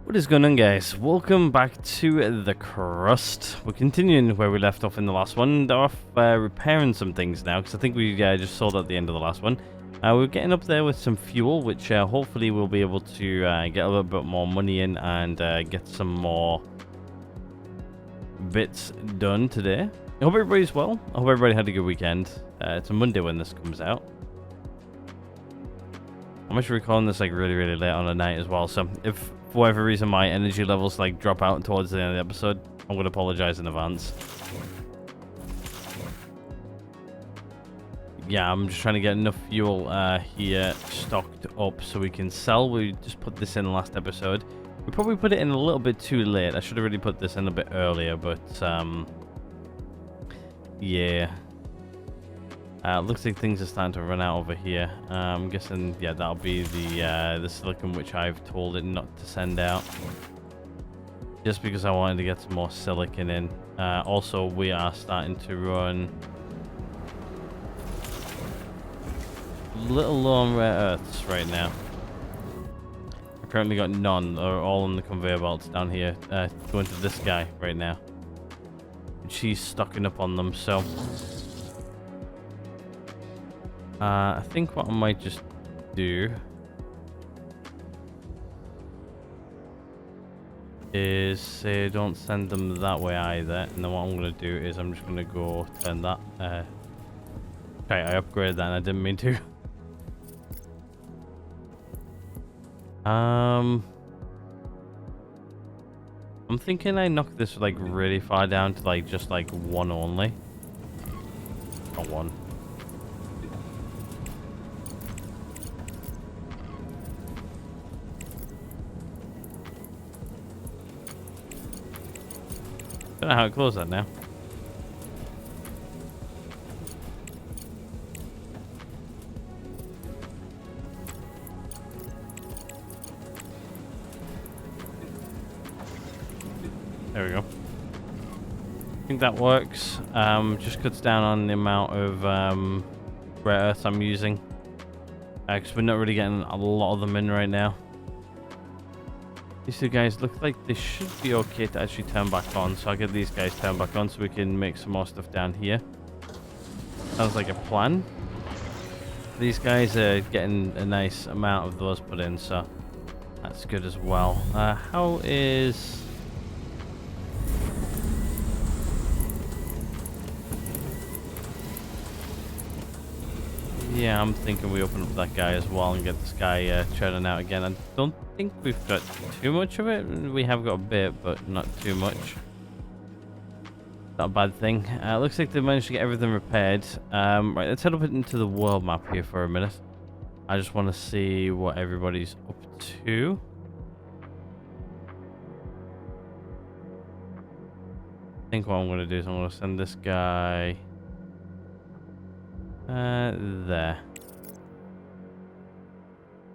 What is going on, guys? Welcome back to the Crust. We're continuing where we left off in the last one. They're off repairing some things now, because I think we just sold at the end of the last one. We're getting up there with some fuel, which hopefully we'll be able to get a little bit more money in and get some more bits done today. I hope everybody's well. I hope everybody had a good weekend. It's a Monday when this comes out. I'm actually recording this like really late on the night as well, so if for whatever reason my energy levels like drop out towards the end of the episode, I'm going to apologize in advance. Yeah, I'm just trying to get enough fuel here stocked up so we can sell. We just put this in last episode. We probably put it in a little bit too late. I should have really put this in a bit earlier, but yeah. Looks like things are starting to run out over here. I'm guessing, yeah, that'll be the silicon which I've told it not to send out. Just because I wanted to get some more silicon in. Also, we are starting to run a little low on rare earths right now. I've currently got none. They're all on the conveyor belts down here. Going to this guy right now. And she's stocking up on them, so... I think what I might just do is say don't send them that way either, and then what I'm going to do is I'm just going to go turn that okay, I upgraded that and I didn't mean to. I'm thinking I knock this like really far down to like just like one only. Not one. Don't know how to close that now. There we go. I think that works. Just cuts down on the amount of rare earths I'm using. Because we're not really getting a lot of them in right now. These two guys look like they should be okay to actually turn back on, so I'll get these guys turned back on so we can make some more stuff down here. Sounds like a plan. These guys are getting a nice amount of those put in, so that's good as well. How is... Yeah, I'm thinking we open up that guy as well and get this guy churning out again. I don't think we've got too much of it. We have got a bit, but not too much. Not a bad thing. Looks like they managed to get everything repaired. Right, let's head up into the world map here for a minute. I just want to see what everybody's up to. I think what I'm going to do is I'm going to send this guy... there.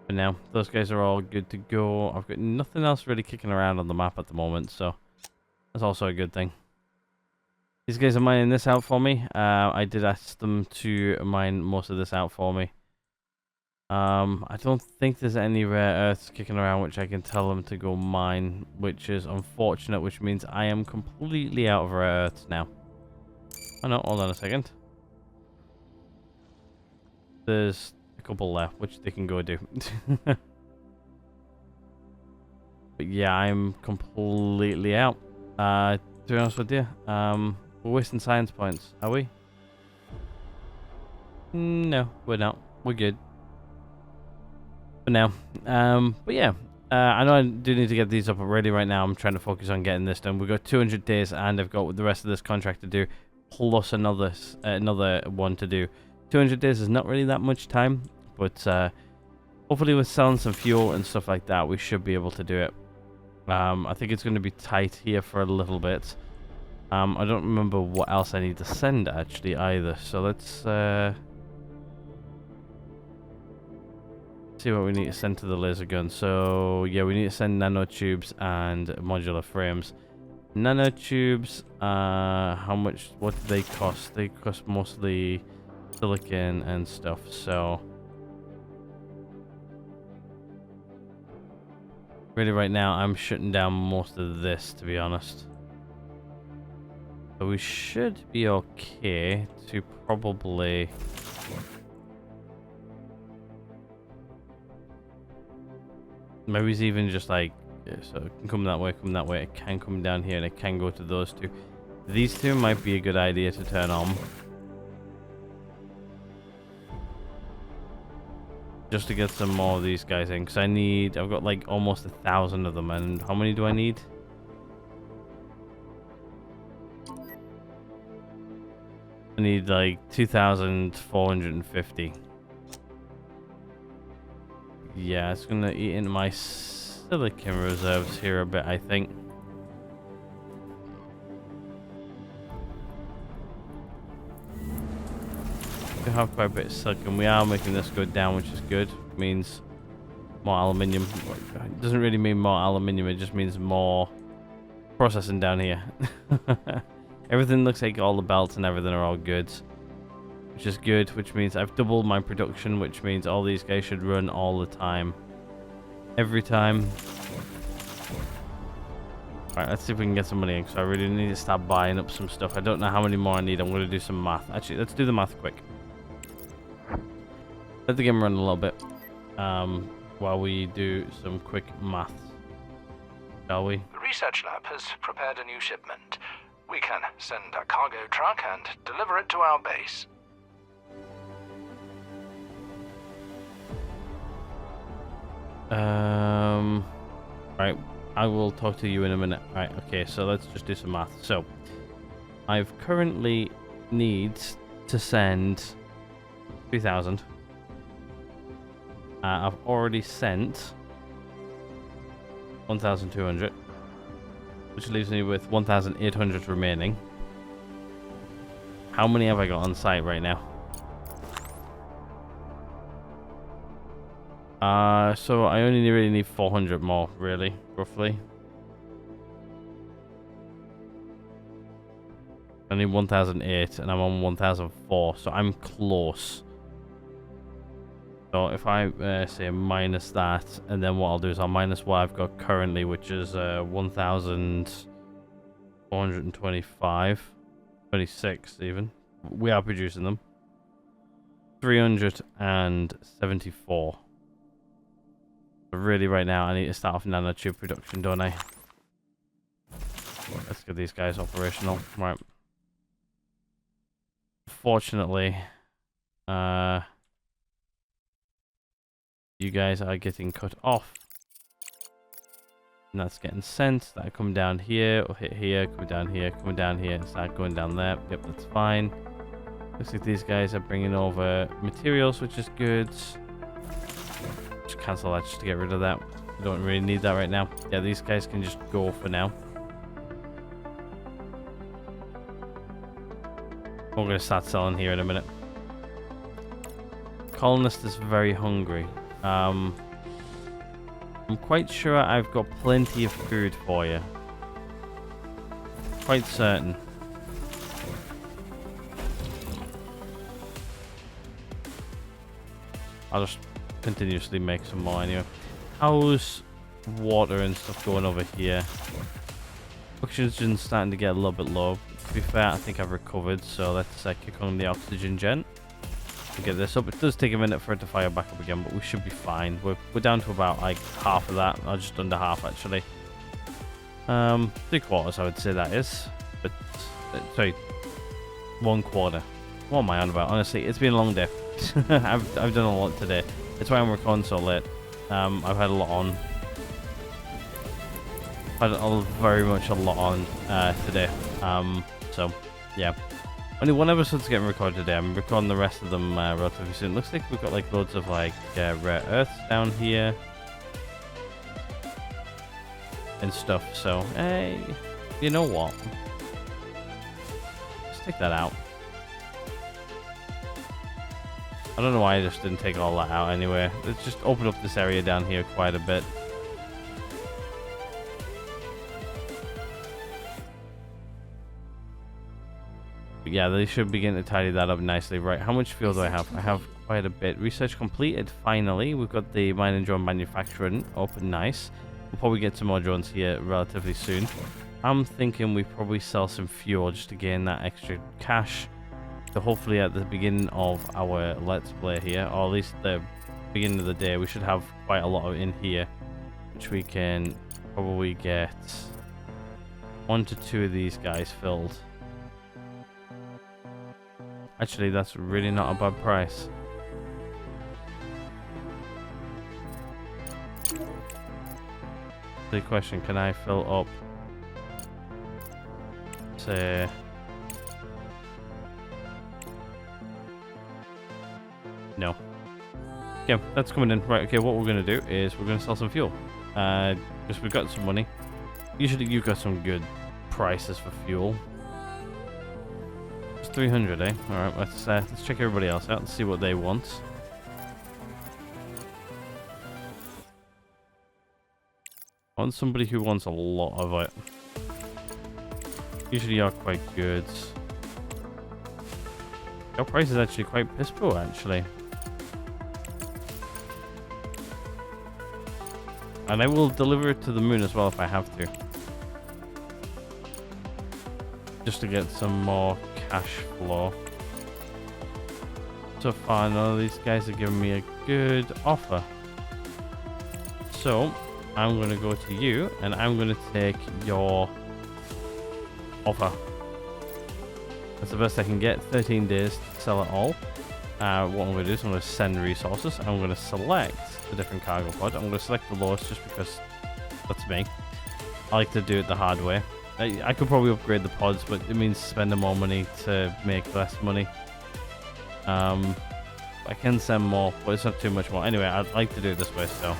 For now, those guys are all good to go. I've got nothing else really kicking around on the map at the moment, so that's also a good thing. These guys are mining this out for me. I did ask them to mine most of this out for me. I don't think there's any rare earths kicking around which I can tell them to go mine, which is unfortunate, which means I am completely out of rare earths now. Oh no, hold on a second. There's a couple left, which they can go do. But yeah, I'm completely out. To be honest with you, we're wasting science points, are we? No, we're not. We're good. For now. But yeah, I know I do need to get these up already right now. I'm trying to focus on getting this done. We've got 200 days and I've got the rest of this contract to do, plus another one to do. 200 days is not really that much time, but hopefully with selling some fuel and stuff like that, we should be able to do it. I think it's going to be tight here for a little bit. I don't remember what else I need to send actually either, so let's see what we need to send to the laser gun. So yeah, we need to send nanotubes and modular frames. Nanotubes, how much, what do they cost? They cost mostly silicon and stuff, so Really, right now, I'm shutting down most of this, to be honest. So we should be okay to probably... Maybe it's even just like... Yeah, so it can come that way, it can come down here, and it can go to those two. These two might be a good idea to turn on. Just to get some more of these guys in, because I've got like almost 1,000 of them, and how many do I need? I need like 2,450. Yeah, it's gonna eat into my silicon reserves here a bit, I think. We have quite a bit of silicon. We are making this go down, which is good. It means more aluminium. It doesn't really mean more aluminium, it just means more processing down here. Everything looks like all the belts and everything are all good, which is good, which means I've doubled my production, which means all these guys should run all the time. Every time. Alright, let's see if we can get some money in, because I really need to start buying up some stuff. I don't know how many more I need. I'm going to do some math. Actually, let's do the math quick. Let the game run a little bit while we do some quick maths, shall we? The research lab has prepared a new shipment. We can send a cargo truck and deliver it to our base. Right, I will talk to you in a minute. Right, okay, so let's just do some math. So, I've currently needs to send 3,000. I've already sent 1,200, which leaves me with 1,800 remaining. How many have I got on site right now? So I only really need 400 more, really, roughly. I need 1,008, and I'm on 1,004, so I'm close. So if I say minus that, and then what I'll do is I'll minus what I've got currently, which is 1,425, 26 even. We are producing them. 374. But really, right now, I need to start off nanotube production, don't I? Let's get these guys operational. Right. Fortunately, you guys are getting cut off. And that's getting sent. That'll come down here, or hit here, come down here, and start going down there. Yep, that's fine. Looks like these guys are bringing over materials, which is good. Just cancel that just to get rid of that. I don't really need that right now. Yeah, these guys can just go for now. We're going to start selling here in a minute. Colonist is very hungry. I'm quite sure I've got plenty of food for you. Quite certain. I'll just continuously make some more anyway. How's water and stuff going over here? Oxygen's starting to get a little bit low. To be fair, I think I've recovered, so let's kick on the oxygen gen. To get this up. It does take a minute for it to fire back up again, but we should be fine. We're down to about like half of that, or just under half actually. 3/4 I would say that is, but sorry, 1/4. What am I on about? Honestly, it's been a long day. I've done a lot today. That's why I'm recording so late. I've had a lot on. I've had very much a lot on today. So yeah. Only one episode's getting recorded today. I'm recording the rest of them relatively soon. Looks like we've got like loads of like rare earths down here and stuff. So hey, you know what? Let's take that out. I don't know why I just didn't take all that out anyway. Let's just open up this area down here quite a bit. But yeah, they should begin to tidy that up nicely. Right, how much fuel do I have? I have quite a bit. Research completed, finally. We've got the mine and drone manufacturing open, nice. We'll probably get some more drones here relatively soon. I'm thinking we probably sell some fuel just to gain that extra cash. So hopefully at the beginning of our Let's Play here, or at least the beginning of the day, we should have quite a lot of in here, which we can probably get 1 to 2 of these guys filled. Actually, that's really not a bad price. The question, can I fill up, say, no. Okay, that's coming in. Right, okay, what we're going to do is we're going to sell some fuel. Because we've got some money. Usually you've got some good prices for fuel. It's 300, eh? Alright, let's check everybody else out and see what they want. I want somebody who wants a lot of it. Usually you're quite good. Your price is actually quite piss poor, actually. And I will deliver it to the moon as well if I have to. Just to get some more cash flow. So far, none of these guys are giving me a good offer. So, I'm going to go to you, and I'm going to take your offer. That's the best I can get. 13 days to sell it all. What I'm going to do is I'm going to send resources. I'm going to select the different cargo pod. I'm going to select the lowest just because that's me. I like to do it the hard way. I could probably upgrade the pods, but it means spending more money to make less money. I can send more, but it's not too much more. Anyway, I'd like to do it this way, so.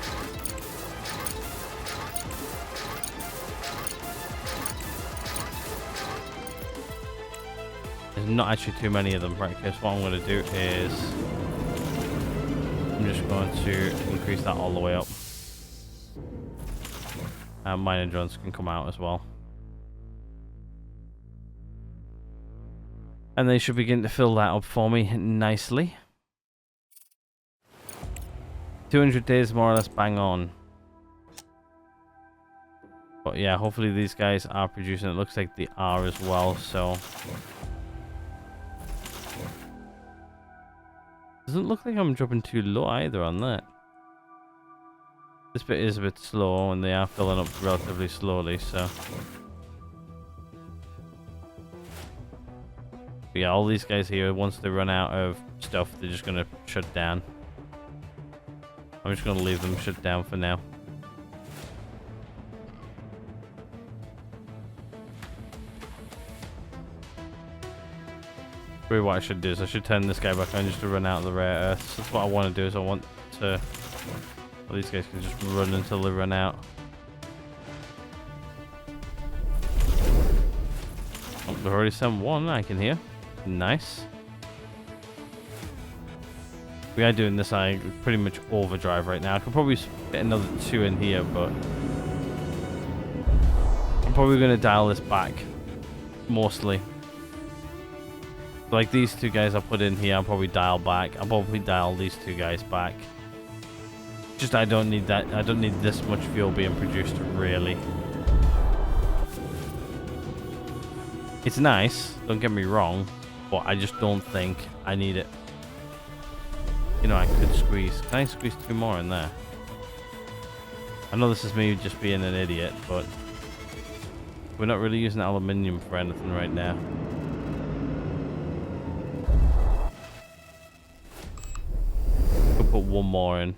There's not actually too many of them. Right, okay, so what I'm going to do is I'm just going to increase that all the way up. Mining drones can come out as well. And they should begin to fill that up for me nicely. 200 days more or less bang on. But yeah, hopefully these guys are producing. It looks like they are as well, so. Doesn't look like I'm dropping too low either on that. This bit is a bit slow and they are filling up relatively slowly, so. But yeah, all these guys here, once they run out of stuff, they're just going to shut down. I'm just going to leave them shut down for now. Really what I should do is I should turn this guy back on just to run out of the rare earths. That's what I want to do, is I want to... Well, these guys can just run until they run out. Oh, they've already sent one, I can hear. Nice. We are doing this pretty much overdrive right now. I could probably fit another 2 in here, but I'm probably going to dial this back mostly. Like these 2 guys I put in here, I'll probably dial back. I'll probably dial these 2 guys back. Just I don't need that. I don't need this much fuel being produced, really. It's nice, don't get me wrong, but I just don't think I need it. You know, I could squeeze. Can I squeeze 2 more in there? I know this is me just being an idiot, but we're not really using aluminium for anything right now. Could put 1 more in.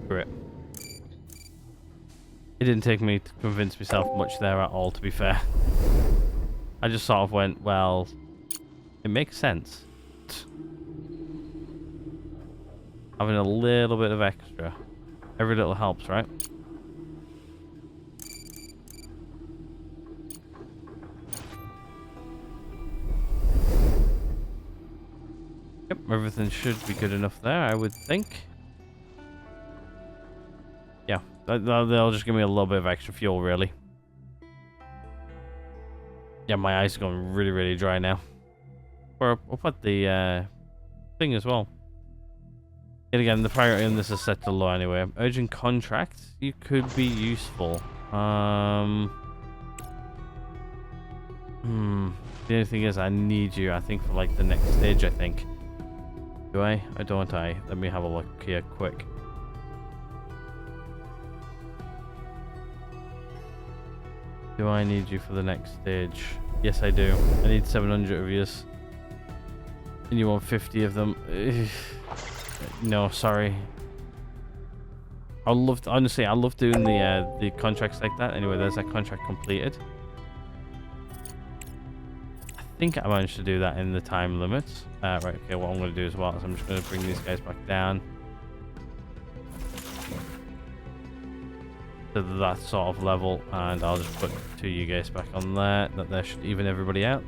Great. It didn't take me to convince myself much there at all, to be fair. I just sort of went, well, it makes sense. Having a little bit of extra. Every little helps, right? Yep, everything should be good enough there, I would think. Yeah, they'll just give me a little bit of extra fuel, really. Yeah, my eyes are going really, really dry now. Or I'll put the thing as well. And again, the priority on this is set to low anyway. Urgent contracts, you could be useful. The only thing is, I need you, I think, for like the next stage, I think. Do I? Or don't I? Let me have a look here quick. Do I need you for the next stage? Yes, I do. I need 700 of yours. And you want 50 of them. No, sorry. Honestly, I love doing the contracts like that. Anyway, there's that contract completed. I think I managed to do that in the time limits. Right, okay, what I'm going to do as well is I'm just going to bring these guys back down to that sort of level, and I'll just put 2 you guys back on there. That should even everybody out.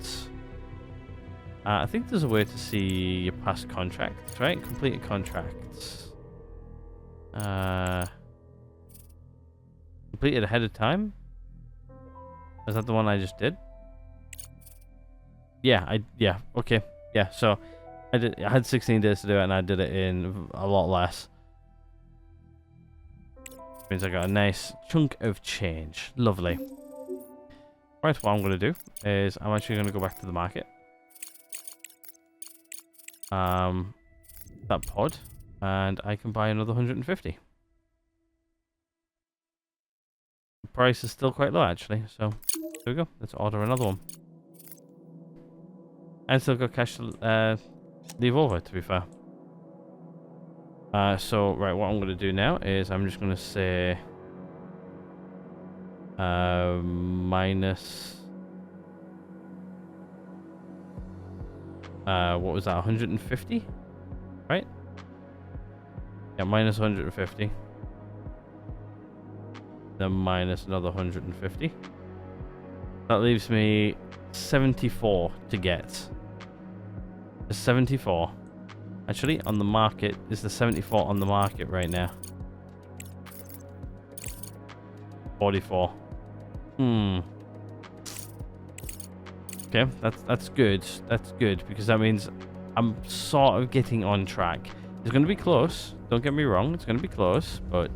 I think there's a way to see your past contracts, right? Completed contracts. Completed ahead of time? Is that the one I just did? Yeah, okay. Yeah, so I had 16 days to do it and I did it in a lot less. Means I got a nice chunk of change. Lovely. Right, what I'm going to do is I'm actually going to go back to the market. That pod, and I can buy another 150. The price is still quite low actually, so there we go. Let's order another one. I still got cash to leave over, to be fair. So right, what I'm going to do now is I'm just going to say minus what was that, 150, right? Yeah, minus 150, then minus another 150. That leaves me 74 to get. 74. Actually, on the market, is the 74 on the market right now? 44. Okay, that's good. That's good, because that means I'm sort of getting on track. It's going to be close. Don't get me wrong. It's going to be close, but...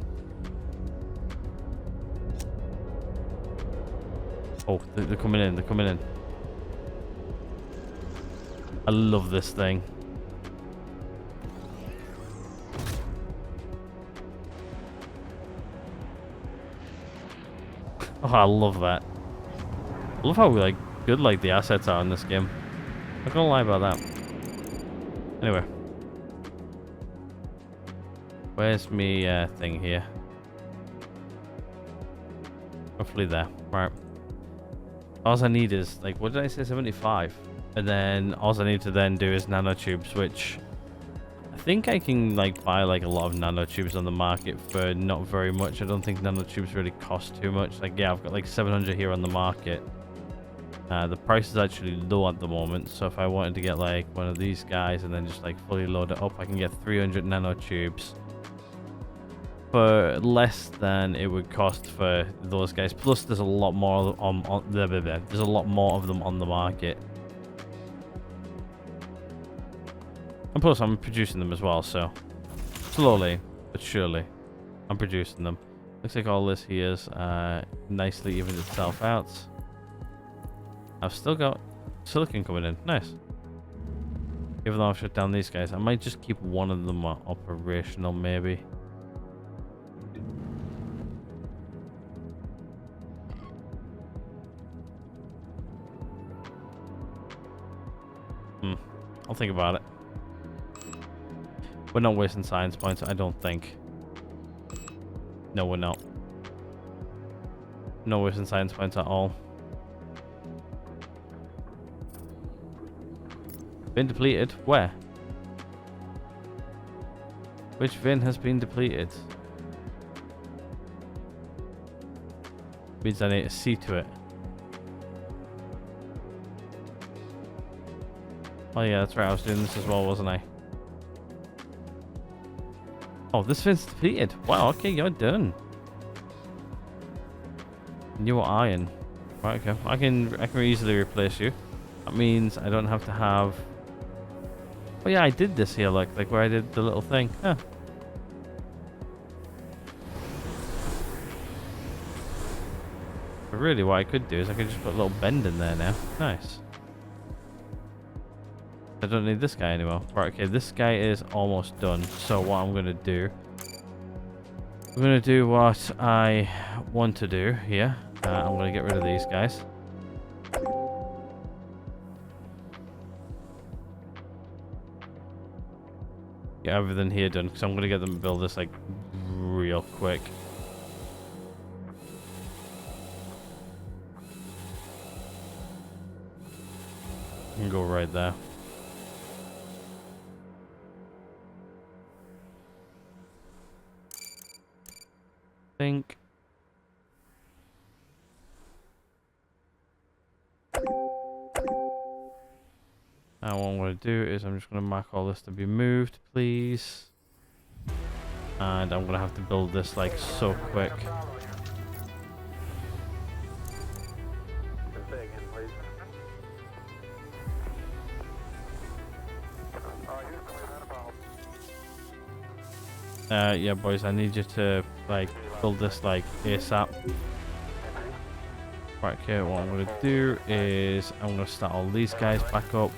Oh, they're coming in. They're coming in. I love this thing. Oh, I love that. I love how like good like the assets are in this game. I'm not gonna lie about that. Anyway, where's me thing here? Hopefully there. Right. All I need is like, what did I say? 75, and then all I need to then do is nanotubes, which I think I can like buy like a lot of nanotubes on the market for not very much. I don't think nanotubes really cost too much. Like, yeah, I've got like 700 here on the market. The price is actually low at the moment, so if I wanted to get like one of these guys and then just like fully load it up, I can get 300 nanotubes for less than it would cost for those guys. Plus, there's a lot more there's a lot more of them on the market. And plus, I'm producing them as well, so slowly but surely, I'm producing them. Looks like all this here's nicely evened itself out. I've still got silicon coming in. Nice. Even though I've shut down these guys, I might just keep one of them operational, maybe. I'll think about it. We're not wasting science points, I don't think. No, we're not. No wasting science points at all. Been depleted? Where? Which vein has been depleted? Means I need to see to it. Oh yeah, that's right, I was doing this as well, wasn't I? Oh, this vein's depleted. Wow, okay, you're done. New iron. Right, okay. I can easily replace you. That means I don't have to have... Oh yeah, I did this here, like where I did the little thing. Huh. But really what I could do is I could just put a little bend in there now. Nice. I don't need this guy anymore. Right, okay, this guy is almost done. So what I'm going to do... I'm going to do what I want to do here. I'm going to get rid of these guys. Get everything here done, because I'm going to get them to build this, like, real quick. I can go right there. Think. Now what I'm going to do is I'm just going to mark all this to be moved, please. And I'm going to have to build this like so quick. Yeah, boys, I need you to like build this like ASAP. Right, okay, what I'm going to do is I'm going to start all these guys back up.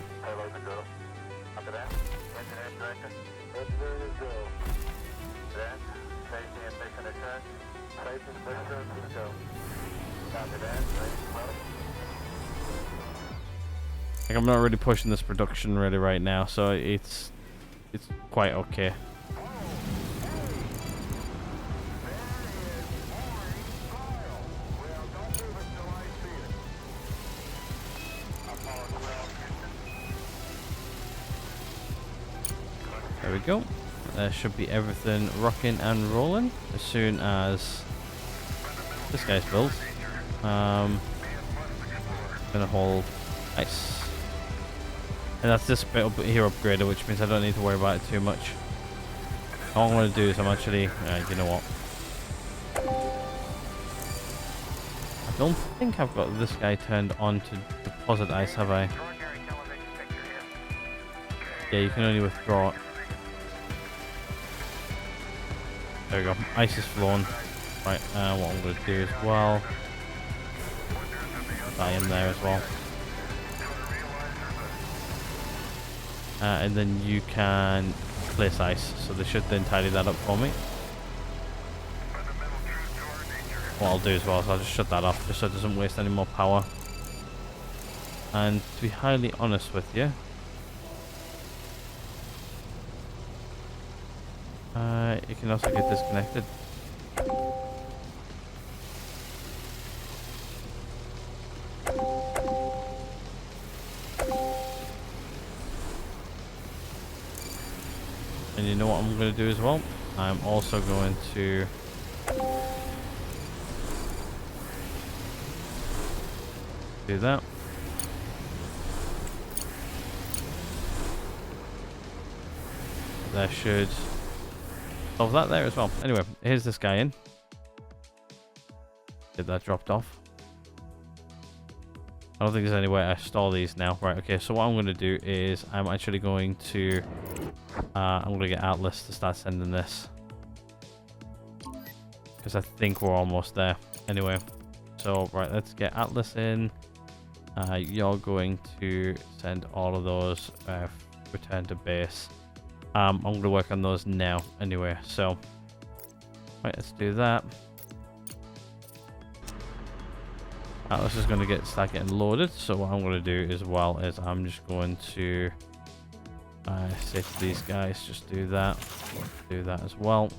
Like, I'm not really pushing this production really right now, so it's quite okay. There we go. There should be everything rocking and rolling as soon as this guy's built. Gonna hold. Nice. And that's this bit up here upgraded, which means I don't need to worry about it too much. All I'm going to do is I'm actually... you know what? I don't think I've got this guy turned on to deposit ice, have I? Yeah, you can only withdraw it. There we go. Ice is flowing. Right, what I'm going to do as well... Put that in there as well. And then you can place ice, so they should then tidy that up for me. What I'll do as well is I'll just shut that off, just so it doesn't waste any more power. And to be highly honest with you, you can also get disconnected. And you know what I'm going to do as well? I'm also going to do that. That should solve that there as well. Anyway, here's this guy in. Get that dropped off. I don't think there's any way I store these now. Right, okay, so what I'm going to do is I'm actually going to... I'm going to get Atlas to start sending this. Because I think we're almost there. Anyway, so, right, let's get Atlas in. You're going to send all of those return to base. I'm going to work on those now anyway, so... Right, let's do that. Atlas is going to start getting loaded, so what I'm going to do as well is I'm just going to say to these guys, just do that as well.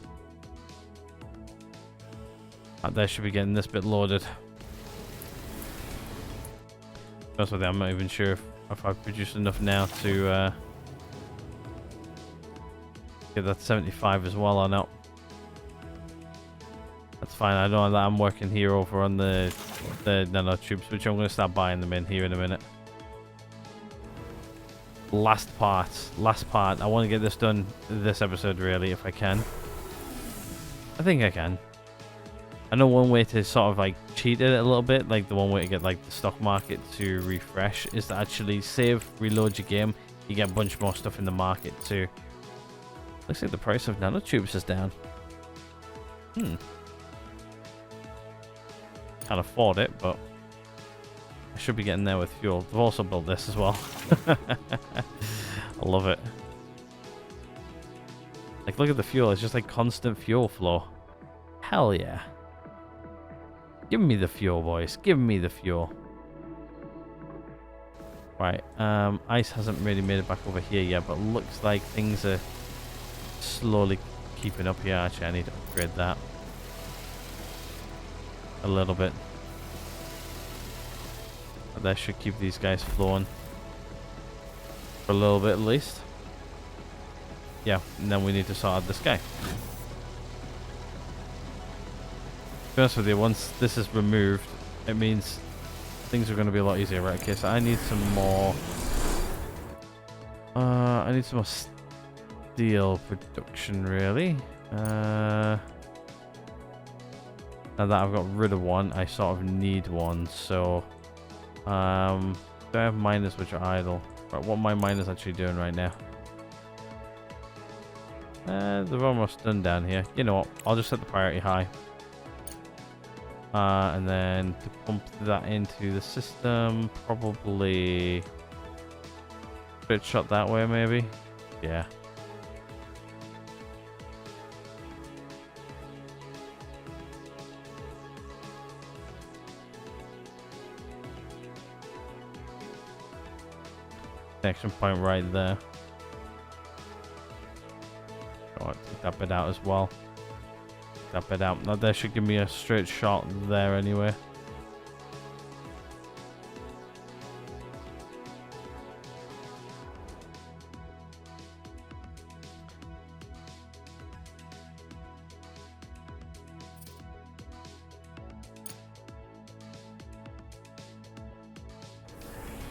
And they should be getting this bit loaded. That's what I'm not even sure if I've produced enough now to get that 75 as well or not. That's fine. I know that I'm working here over on the nanotubes, which I'm going to start buying them in here in a minute. Last part. I want to get this done this episode, really, if I can. I think I can. I know one way to sort of like cheat it a little bit, like the one way to get like the stock market to refresh, is to actually save, reload your game. You get a bunch more stuff in the market too. Looks like the price of nanotubes is down. Can't afford it, but I should be getting there with fuel. They've also built this as well. I love it. Like, look at the fuel. It's just like constant fuel flow. Hell yeah. Give me the fuel, boys. Give me the fuel. Right. Ice hasn't really made it back over here yet, but looks like things are slowly keeping up here. Actually, I need to upgrade that a little bit. But that should keep these guys flowing for a little bit at least. Yeah, and then we need to sort out this guy. To be honest with you, once this is removed, it means things are going to be a lot easier. Right, okay, so I need some more... I need some more steel production, really. Now that I've got rid of one, I sort of need one, so... do I have miners which are idle? Right, what are my miners actually doing right now? They're almost done down here. You know what? I'll just set the priority high. And then to pump that into the system, probably... Straight shot that way, maybe? Yeah. Connection point right there. Oh, take that bit out as well. That bit out. Now that should give me a straight shot there anyway.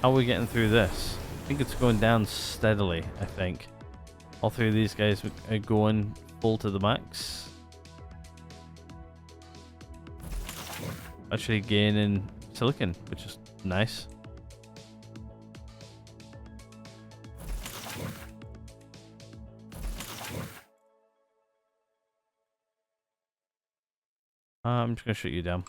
How are we getting through this? I think it's going down steadily, I think. All three of these guys are going full to the max. Actually gaining silicon, which is nice. I'm just going to shoot you down.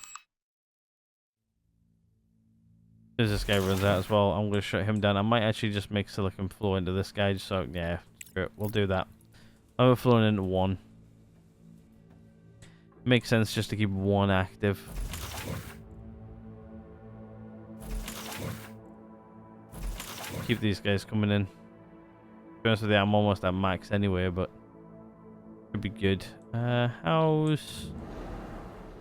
As this guy runs out as well, I'm going to shut him down. I might actually just make silicon flow into this guy, so yeah, screw it, we'll do that. I'm flowing into one. Makes sense just to keep one active. Keep these guys coming in. To be honest with you, I'm almost at max anyway, but should be good. How's...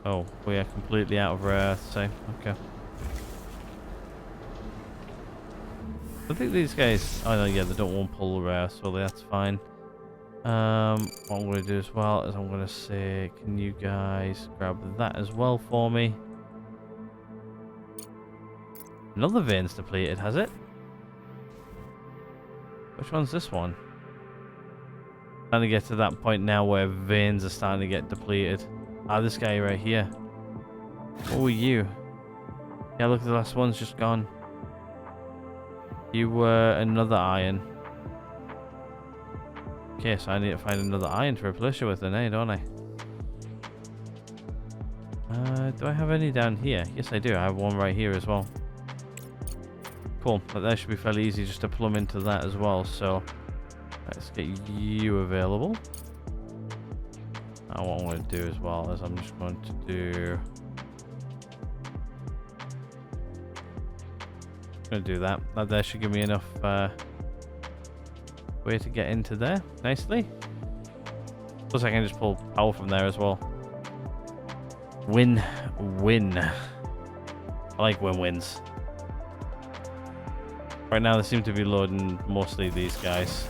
Oh, we are completely out of rare, so okay. I think these guys... Oh no, yeah, they don't want pull rare, so that's fine. What I'm going to do as well is I'm going to say, can you guys grab that as well for me? Another vein's depleted, has it? Which one's this one? Trying to get to that point now where veins are starting to get depleted. Ah, this guy right here. What were you? Yeah, look, the last one's just gone. You were another iron. Okay, so I need to find another iron to replace you with then, eh, don't I? Do I have any down here? Yes, I do. I have one right here as well. Cool, but that should be fairly easy just to plumb into that as well, so let's get you available. Now what I'm going to do as well is I'm just going to do... I'm going to do that. That there should give me enough way to get into there nicely. Plus I can just pull power from there as well. Win-win. I like win-wins. Right now they seem to be loading mostly these guys.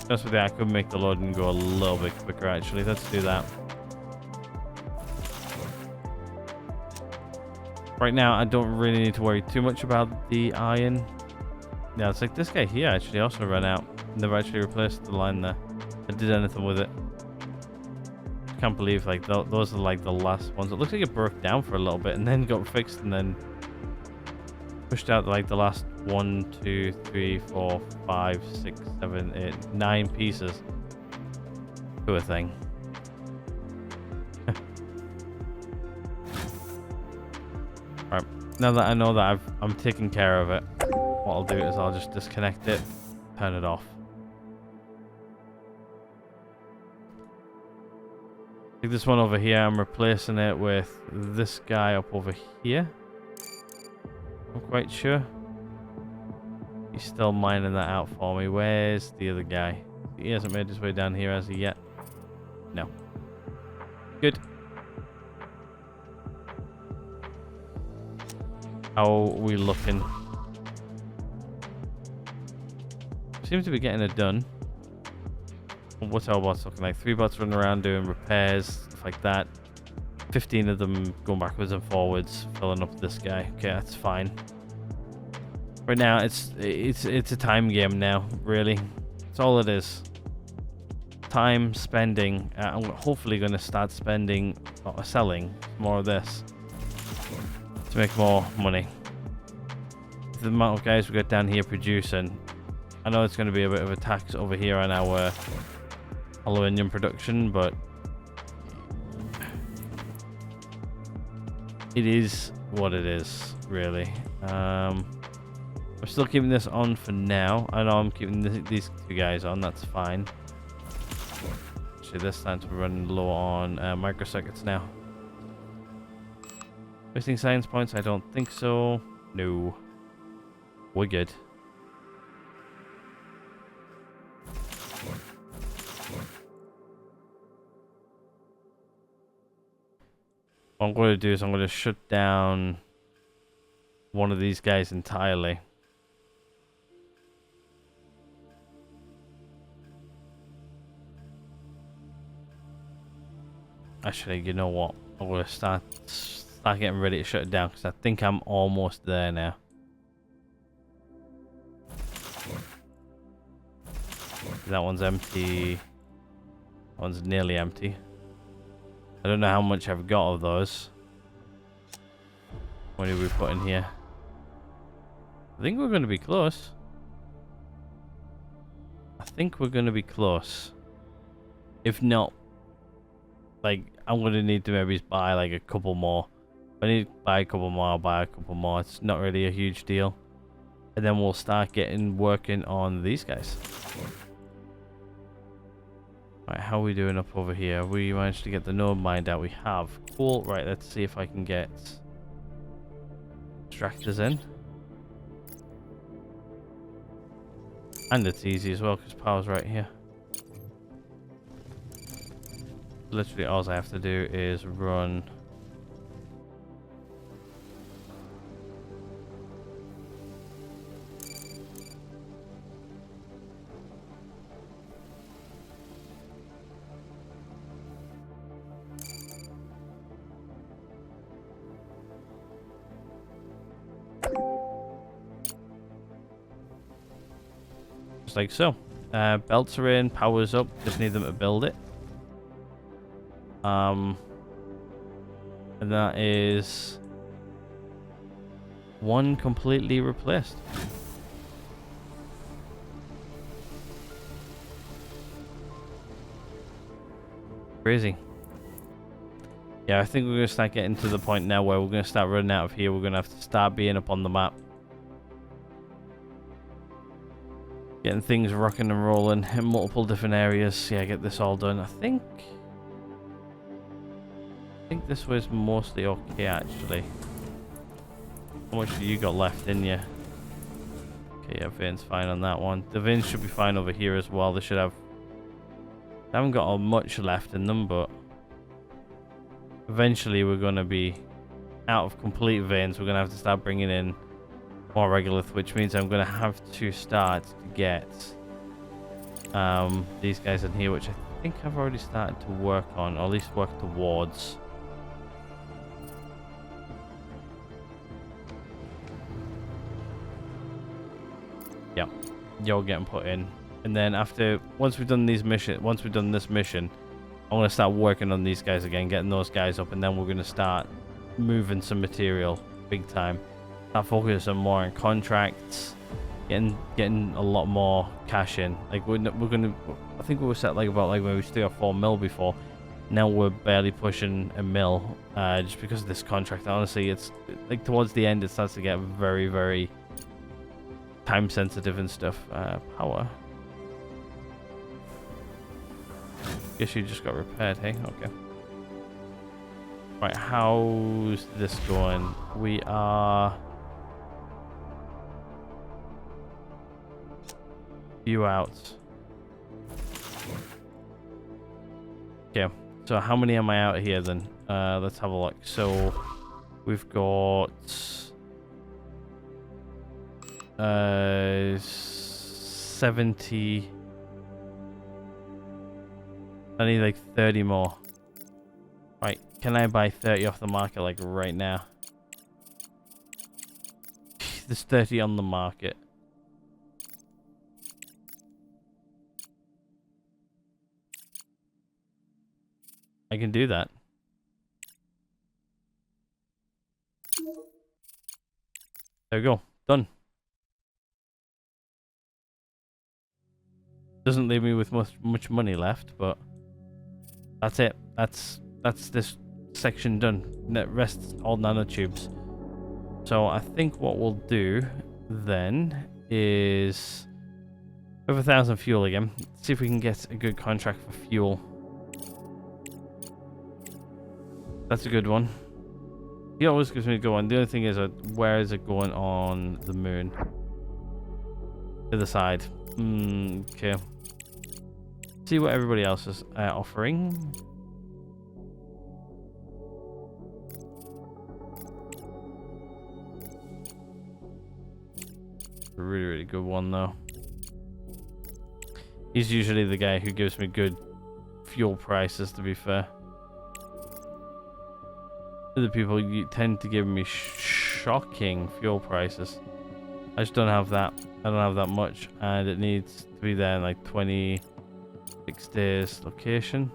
Just with that, I could make the loading go a little bit quicker actually. Let's do that. Right now I don't really need to worry too much about the iron. Yeah, it's like this guy here actually also ran out. Never actually replaced the line there. I did anything with it. can't believe like those are like the last ones. It looks like it broke down for a little bit and then got fixed and then pushed out like the last 1, 2, 3, 4, 5, 6, 7, 8, 9 pieces to a thing. Right, now that I know that I'm taking care of it, what I'll do is I'll just disconnect it, turn it off. Like this one over here, I'm replacing it with this guy up over here. I'm quite sure. He's still mining that out for me. Where's the other guy? He hasn't made his way down here, has he yet? No. Good. How are we looking? Seems to be getting it done. What's our bots looking like? 3 bots running around doing repairs, stuff like that. 15 of them going backwards and forwards, filling up this guy. Okay, that's fine. Right now, it's a time game now, really. That's all it is. Time spending. I'm hopefully going to start spending or selling more of this to make more money. The amount of guys we got down here producing, I know it's going to be a bit of a tax over here on our aluminium production, but it is what it is, really. I'm still keeping this on for now. I know I'm keeping these 2 guys on, that's fine. Actually, this time to be running low on microcircuits now. Wasting science points? I don't think so. No. We're good. What I'm going to do is I'm going to shut down one of these guys entirely. Actually, you know what? I'm going to start getting ready to shut it down because I think I'm almost there now. That one's empty. That one's nearly empty. I don't know how much I've got of those. What did we put in here? I think we're going to be close. I think we're going to be close. If not, like, I'm going to need to maybe buy like a couple more. If I need to buy a couple more, I'll buy a couple more. It's not really a huge deal. And then we'll start working on these guys. Right, how are we doing up over here? We managed to get the node mined out. We have. Cool. Right, let's see if I can get extractors in. And it's easy as well because power's right here. Literally all I have to do is run just like so. Belts are in, power's up, just need them to build it. And that is one completely replaced. Crazy. Yeah, I think we're going to start getting to the point now where we're going to start running out of here. We're going to have to start being up on the map. Getting things rocking and rolling in multiple different areas. Yeah, get this all done. I think this was mostly okay, actually. How much do you got left in you? Okay, yeah, Vane's fine on that one. The Vanes should be fine over here as well. They should have... They haven't got much left in them, but... Eventually we're going to be out of complete Vanes. We're going to have to start bringing in more regolith, which means I'm going to have to start to get these guys in here, which I think I've already started to work on, or at least work towards. Yeah, you're getting put in, and then once we've done this mission, I'm gonna start working on these guys again, getting those guys up, and then we're gonna start moving some material big time. Start focusing more on contracts, getting a lot more cash in. Like we're gonna, I think we were set like about like maybe 3 or 4 mil before. Now we're barely pushing a mil, just because of this contract. Honestly, it's like towards the end it starts to get very, very time sensitive and stuff. Power. Guess you just got repaired, hey? Okay. Right, how's this going? We are... few out. Okay, so how many am I out here then? Let's have a look. So, we've got... 70... I need like 30 more. Right, can I buy 30 off the market like right now? There's 30 on the market. I can do that. There we go. Done. Doesn't leave me with much money left, but that's it. That's this section done. Net rests all nanotubes. So I think what we'll do then is over 1,000 fuel again. See if we can get a good contract for fuel. That's a good one. He always gives me a good one. The only thing is, where is it going on the moon? To the side. Okay. See what everybody else is offering. A really, really good one though. He's usually the guy who gives me good fuel prices, to be fair. Other people tend to give me shocking fuel prices. I just don't have that. I don't have that much, and it needs to be there in like 26 days. Location.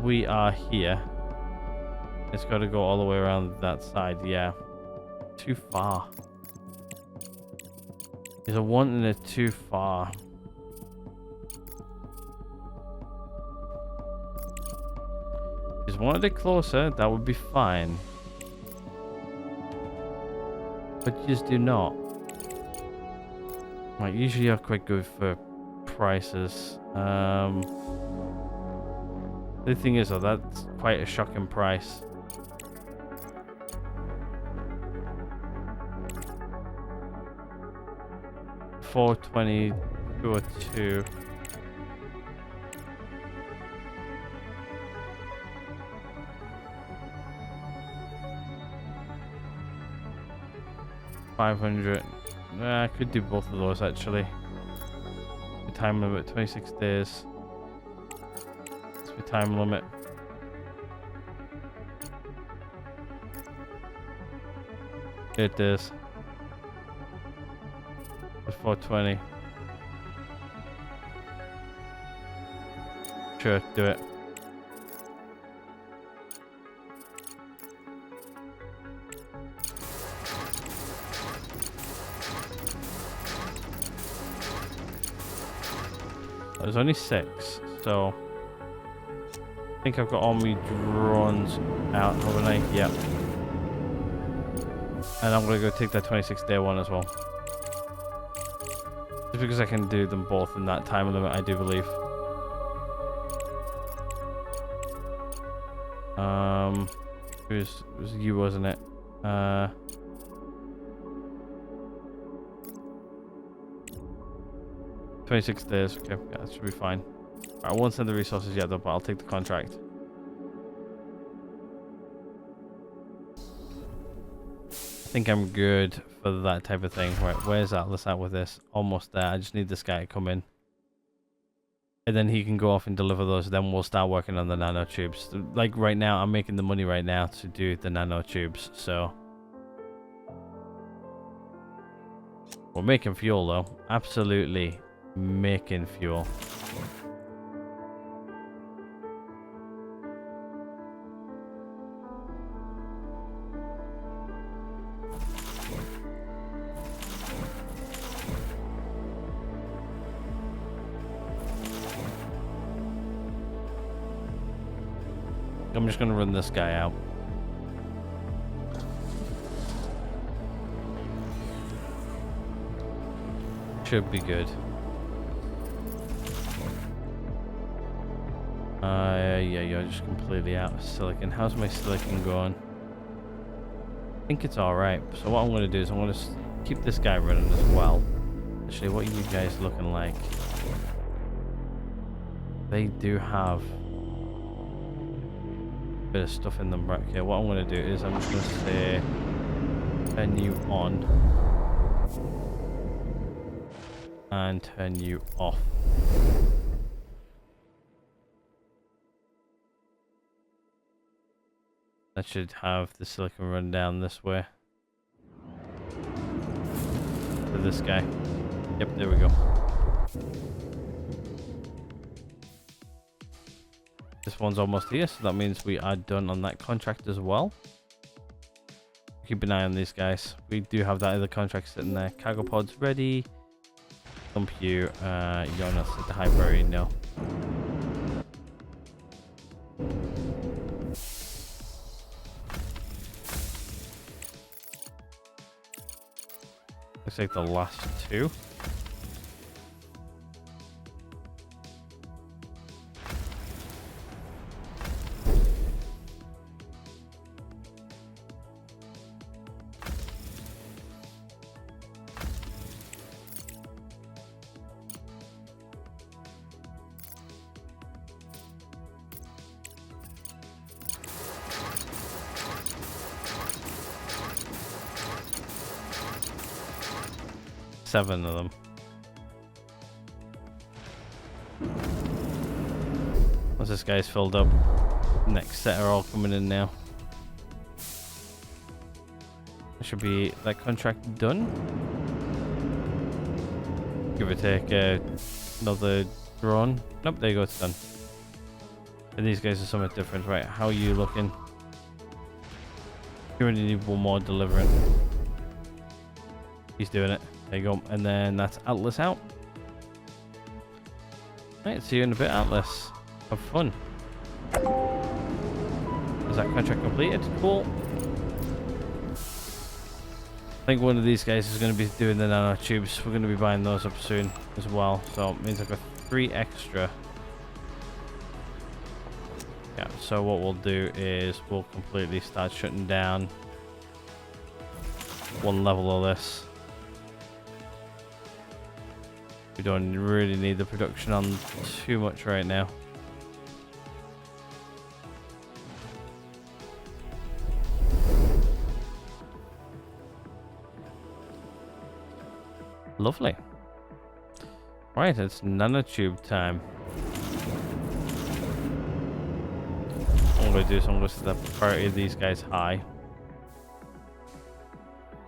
We are here. It's got to go all the way around that side. Yeah, too far. Is a one and a too far. Just wanted it closer, that would be fine. But you just do not. Right, usually you're quite good for prices. The thing is though, that's quite a shocking price. $422 or 2. $500. I could do both of those actually. The time limit 26 days. That's the time limit. It is. It's 420. Sure, do it. There's only 6, so I think I've got all my drones out overnight. Yep. And I'm gonna go take that 26-day one as well. Just because I can do them both in that time limit, I do believe. It was you, wasn't it? 26 days. Okay, yeah, that should be fine. I won't send the resources yet though, but I'll take the contract. I think I'm good for that type of thing. Right, where's Atlas at with this? Almost there. I just need this guy to come in. And then he can go off and deliver those. Then we'll start working on the nanotubes. Like right now, I'm making the money right now to do the nanotubes. So We're making fuel though. Absolutely making fuel. I'm just going to run this guy out. Should be good. Yeah, you're just completely out of silicon. How's my silicon going? I think it's alright. So what I'm going to do is I'm going to keep this guy running as well. Actually, what are you guys looking like? They do have a bit of stuff in them. Right, okay, what I'm going to do is I'm just going to say turn you on and turn you off. That should have the silicon run down this way to this guy. Yep, there we go. This one's almost here, so that means we are done on that contract as well. Keep an eye on these guys. We do have that other contract sitting there. Cargo pods ready. Dump you. You're not set to high priority, no. Looks like the last two. Seven of them. Once this guy's filled up, next set are all coming in now. That should be that contract done. Give or take another drone. Nope, there you go, it's done. And these guys are somewhat different. Right, how are you looking? You only need one more delivering. He's doing it. There you go. And then that's Atlas out. Right, see you in a bit, Atlas. Have fun. Is that contract completed? Cool. I think one of these guys is going to be doing the nanotubes. We're going to be buying those up soon as well. So it means I've got 3 extra. Yeah, so what we'll do is we'll completely start shutting down one level of this. We don't really need the production on too much right now. Lovely. Right, it's nanotube time. What I'm going to do is I'm going to set the priority of these guys high.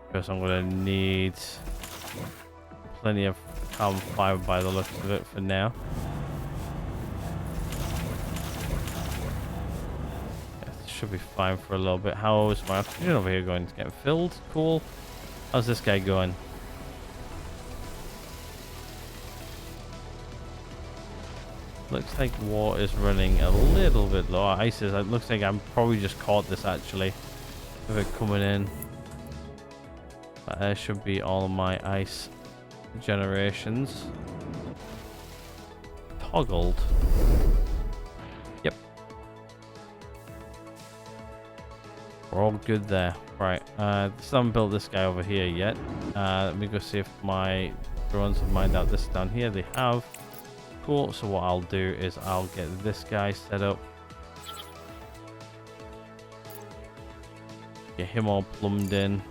Because I'm going to need plenty of carbon fiber by the looks of it for now. Yeah, it should be fine for a little bit. How is my oxygen over here going? It's getting filled. Cool. How's this guy going? Looks like water is running a little bit low. Ice is. It looks like I'm probably just caught this actually with it coming in. But there should be all of my ice generations toggled. Yep, we're all good there. Right, still haven't built this guy over here yet. Let me go see if my drones have mined out this down here. They have. Cool. So what I'll do is I'll get this guy set up, get him all plumbed in.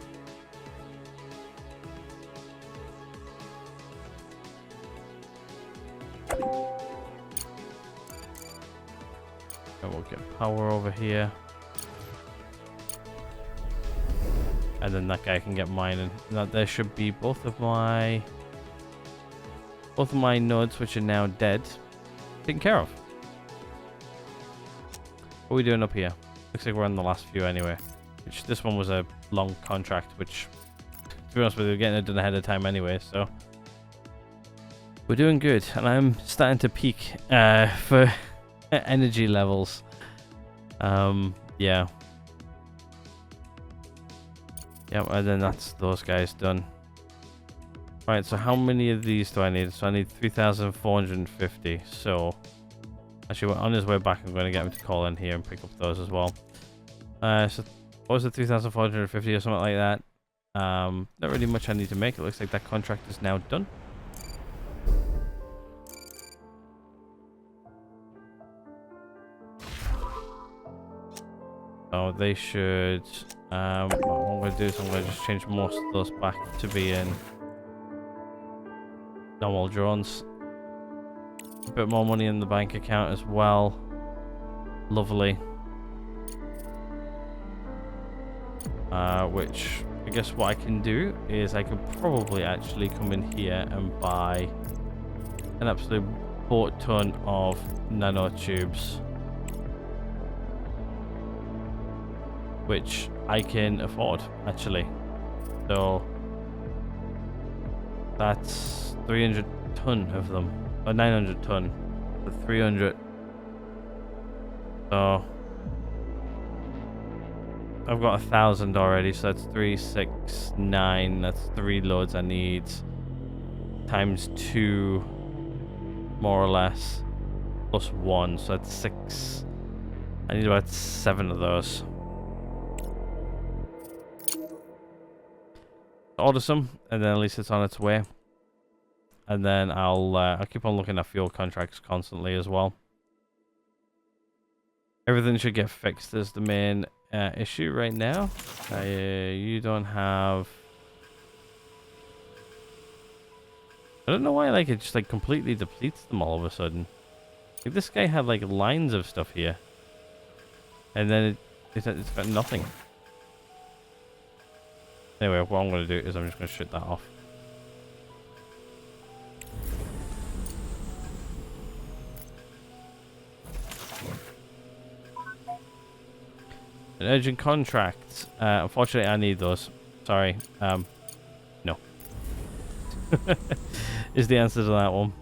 And we'll get power over here. and then that guy can get mining. Now there should be both of my nodes, which are now dead, taken care of. What are we doing up here? Looks like we're on the last few anyway. Which this one was a long contract, which, to be honest with you, we're getting it done ahead of time anyway, so we're doing good. And I'm starting to peak for energy levels. Yeah. Yep, and then that's those guys done. Right, so how many of these do I need? So I need 3,450. So actually, on his way back, I'm going to get him to call in here and pick up those as well. So what was it, 3,450 or something like that? Not really much I need to make. It looks like that contract is now done. So they should. What I'm going to do is I'm going to just change most of those back to being normal drones. A bit more money in the bank account as well. Lovely. Which I guess what I can do is I could probably actually come in here and buy an absolute boat ton of nanotubes, which I can afford actually. So that's 300 ton of them, or 900 ton for 300. So I've got 1,000 already, so that's 369. That's 3 loads I need times 2, more or less, plus 1, so that's 6. I need about 7 of those. Order some, and then at least it's on its way. And then I'll keep on looking at fuel contracts constantly as well. Everything should get fixed is the main issue right now. You don't have. I don't know why like it just like completely depletes them all of a sudden. Like, this guy had like lines of stuff here, and then it's got nothing. Anyway, what I'm going to do is I'm just going to shut that off. An urgent contract. Unfortunately, I need those. Sorry. No. Is the answer to that one.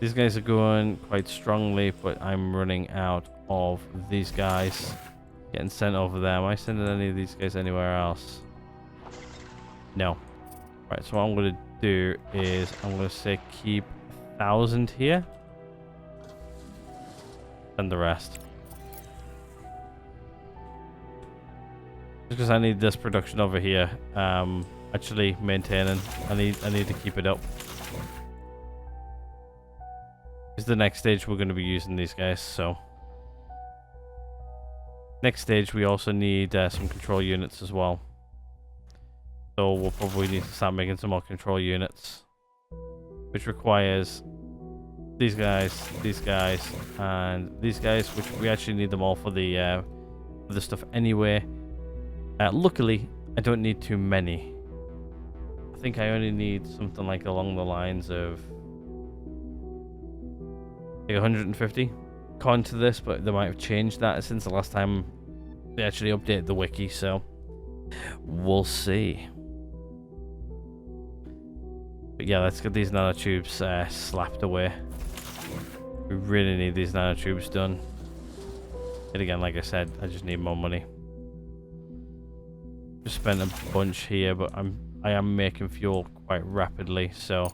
These guys are going quite strongly, but I'm running out of these guys. Getting sent over there. Am I sending any of these guys anywhere else? No. Right, so what I'm going to do is I'm going to say keep 1,000 here. And the rest. Because I need this production over here actually maintaining. I need to keep it up. Is the next stage we're going to be using these guys, so next stage we also need some control units as well. So we'll probably need to start making some more control units, which requires these guys, and these guys, which we actually need them all for the stuff anyway. Luckily, I don't need too many. I think I only need something like along the lines of like 150 according to this, but they might have changed that since the last time they actually updated the wiki, so we'll see. But yeah, let's get these nanotubes slapped away. We really need these nanotubes done. And again, like I said, I just need more money. Just spent a bunch here, but I am making fuel quite rapidly, so.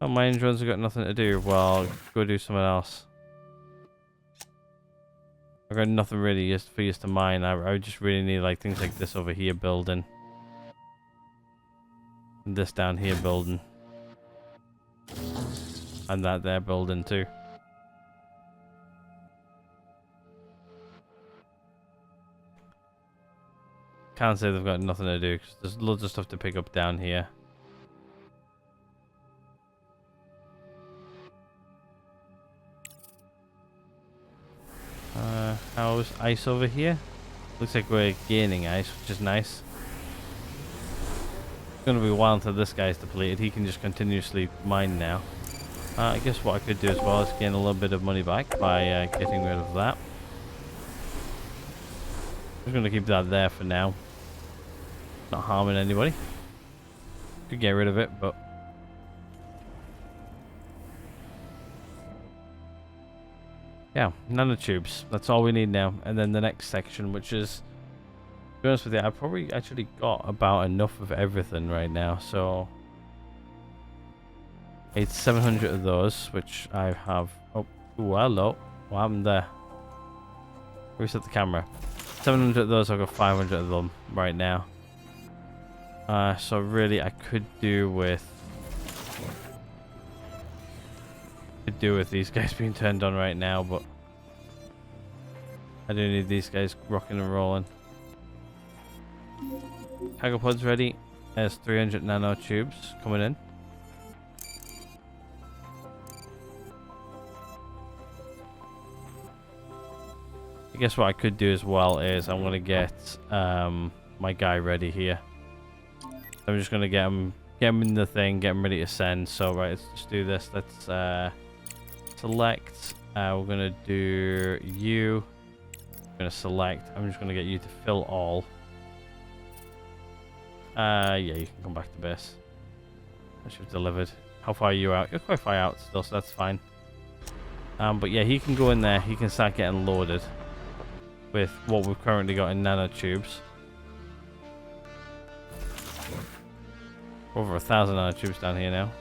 Oh, mining drones have got nothing to do. Well, go do something else. I've got nothing really just for you to mine. I just really need like things like this over here building. And this down here building. And that there building too. Can't say they've got nothing to do because there's loads of stuff to pick up down here. How's ice over here? Looks like we're gaining ice, which is nice. It's going to be a while until this guy's depleted. He can just continuously mine now. I guess what I could do as well is gain a little bit of money back by getting rid of that. I'm just going to keep that there for now. Not harming anybody. Could get rid of it, but... yeah, nanotubes. That's all we need now. And then the next section, which is... to be honest with you, I've probably actually got about enough of everything right now, so... it's 700 of those, which I have... oh, ooh, hello. What happened there? Reset the camera. 700 of those, I've got 500 of them right now. So really, I could do with these guys being turned on right now, but I do need these guys rocking and rolling. Cargo pod's ready. There's 300 nanotubes coming in. I guess what I could do as well is I'm gonna get my guy ready here. I'm just gonna get him in the thing, get him ready to send. So right, let's just do this. Let's select. We're gonna do you. I'm gonna select. I'm just gonna get you to fill all. Yeah, you can come back to base. I should have delivered. How far are you out? You're quite far out still, so that's fine. But yeah, he can go in there. He can start getting loaded with what we've currently got in nanotubes. Over 1,000 nanotubes down here now.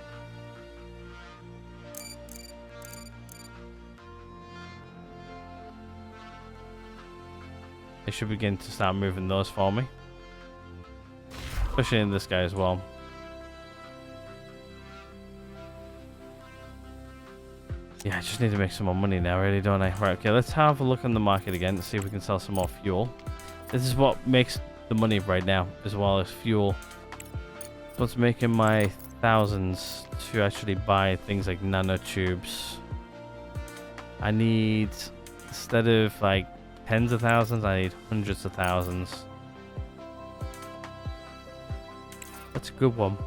They should begin to start moving those for me. Especially in this guy as well. Yeah, I just need to make some more money now, really, don't I? Right, okay, let's have a look on the market again to see if we can sell some more fuel. This is what makes the money right now, as well as fuel. What's making my thousands to actually buy things like nanotubes? I need, instead of like tens of thousands, I need hundreds of thousands. That's a good one.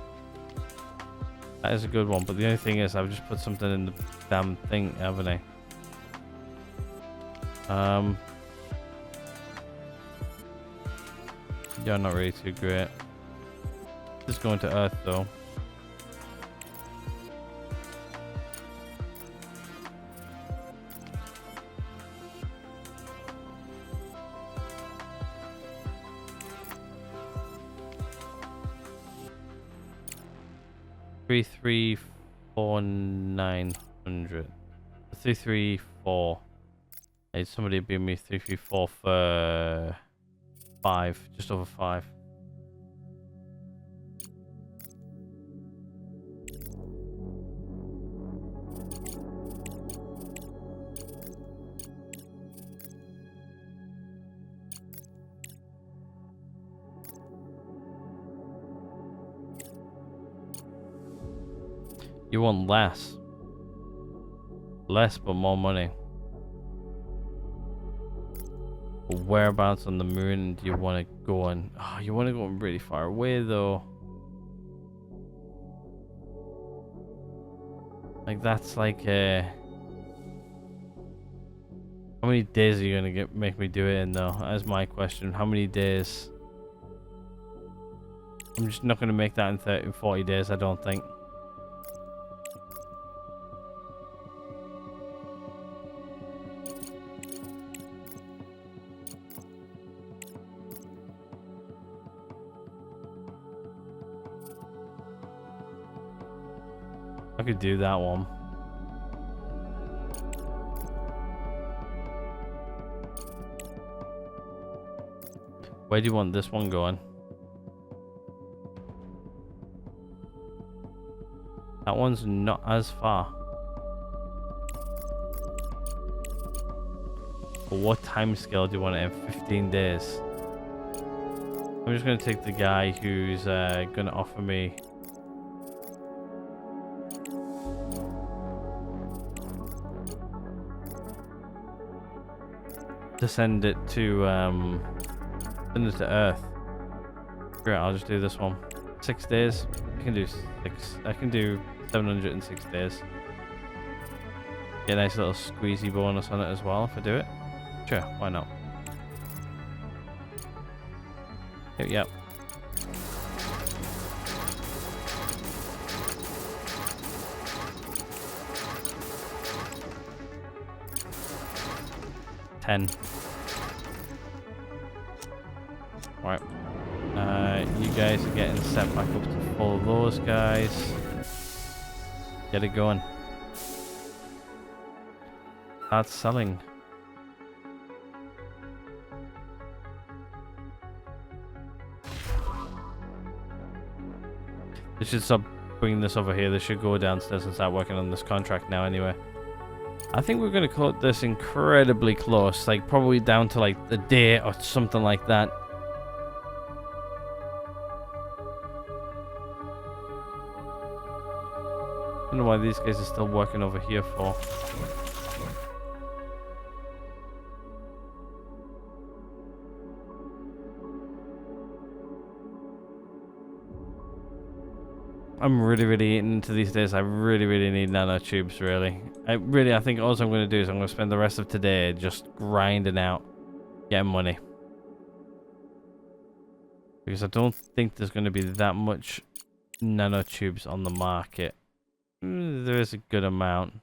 That is a good one, but the only thing is I've just put something in the damn thing, haven't I? Yeah, not really too great. Just going to Earth though. Three, 3, 4, 900. 3, 3, 4. I need somebody to be me 3, 3, 4 for 5, just over 5. You want less. Less but more money. But whereabouts on the moon do you want to go on? Oh, you want to go really far away though. Like that's like how many days are you gonna make me do it in though? That's my question. How many days? I'm just not gonna make that in 30, 40 days, I don't think. I could do that one. Where do you want this one going? That one's not as far. But what time scale do you want it in? 15 days. I'm just going to take the guy who's going to offer me. to send it to Earth. Great, I'll just do this one. 6 days. I can do 6. I can do 706 days. Get a nice little squeezy bonus on it as well if I do it. Sure, why not? Yep. $10. Right. You guys are getting sent back up to follow those guys. Get it going. Start selling. They should stop bringing this over here. They should go downstairs and start working on this contract now anyway. I think we're going to cut this incredibly close. Like, probably down to, like, the day or something like that. I don't know why these guys are still working over here for. I'm really eating into these days. I really need nanotubes, really. I think all I'm going to do is I'm going to spend the rest of today just grinding out, getting money. Because I don't think there's going to be that much nanotubes on the market. There is a good amount.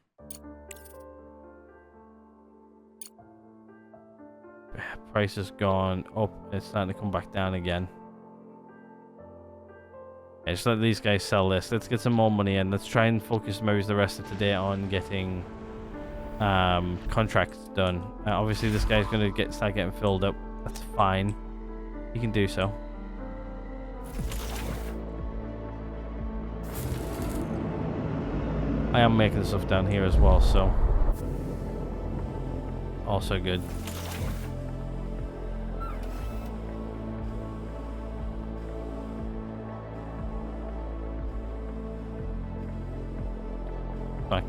Price has gone up. It's starting to come back down again. Yeah, just let these guys sell this. Let's get some more money in. Let's try and focus maybe the rest of today on getting contracts done. Obviously, this guy's going to start getting filled up. That's fine. He can do so. I am making stuff down here as well, so also good.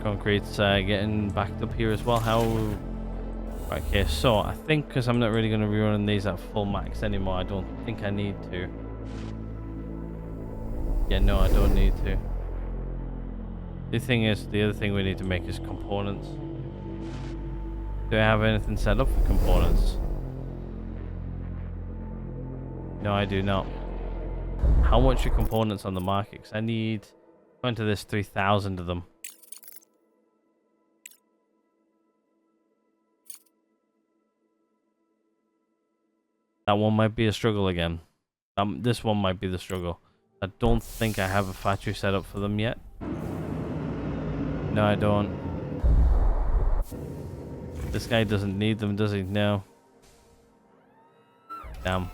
Concrete's getting backed up here as well. How? Right, okay, so I think because I'm not really going to be running these at full max anymore, I don't think I need to. Yeah, no, I don't need to. The thing is, the other thing we need to make is components. Do I have anything set up for components? No, I do not. How much are components on the market? Because I need, going to this 3,000 of them. That one might be a struggle again. This one might be the struggle. I don't think I have a factory set up for them yet. No, I don't. This guy doesn't need them, does he? No. Damn.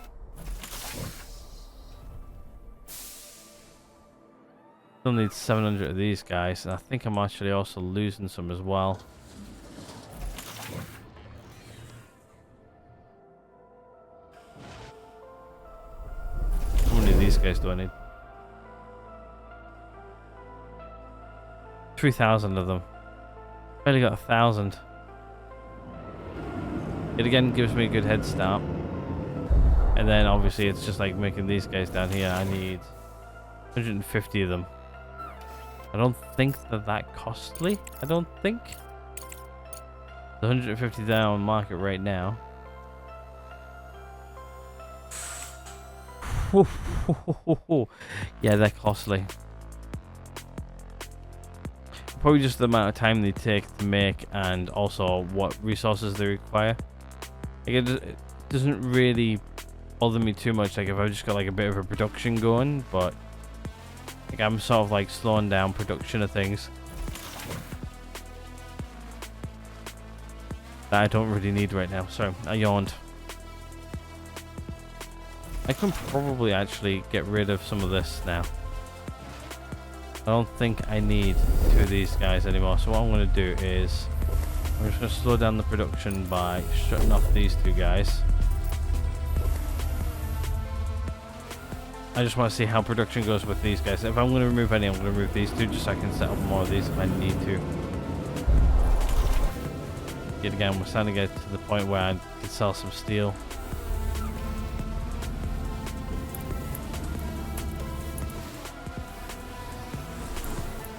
Still need 700 of these guys, and I think I'm actually also losing some as well. How many of these guys do I need? 3,000 of them. Barely got 1,000. It again gives me a good head start. And then obviously it's just like making these guys down here. I need 150 of them. I don't think they're that costly. I don't think. The 150 down on market right now. Yeah, they're costly. Probably just the amount of time they take to make and also what resources they require. Like it doesn't really bother me too much, like if I've just got like a bit of a production going, but like I'm sort of like slowing down production of things that I don't really need right now. Sorry, I yawned. I can probably actually get rid of some of this now. I don't think I need 2 of these guys anymore, so what I'm going to do is I'm just going to slow down the production by shutting off these 2 guys. I just want to see how production goes with these guys. If I'm going to remove any, I'm going to remove these 2 just so I can set up more of these if I need to. Yet again, we're starting to get to the point where I can sell some steel.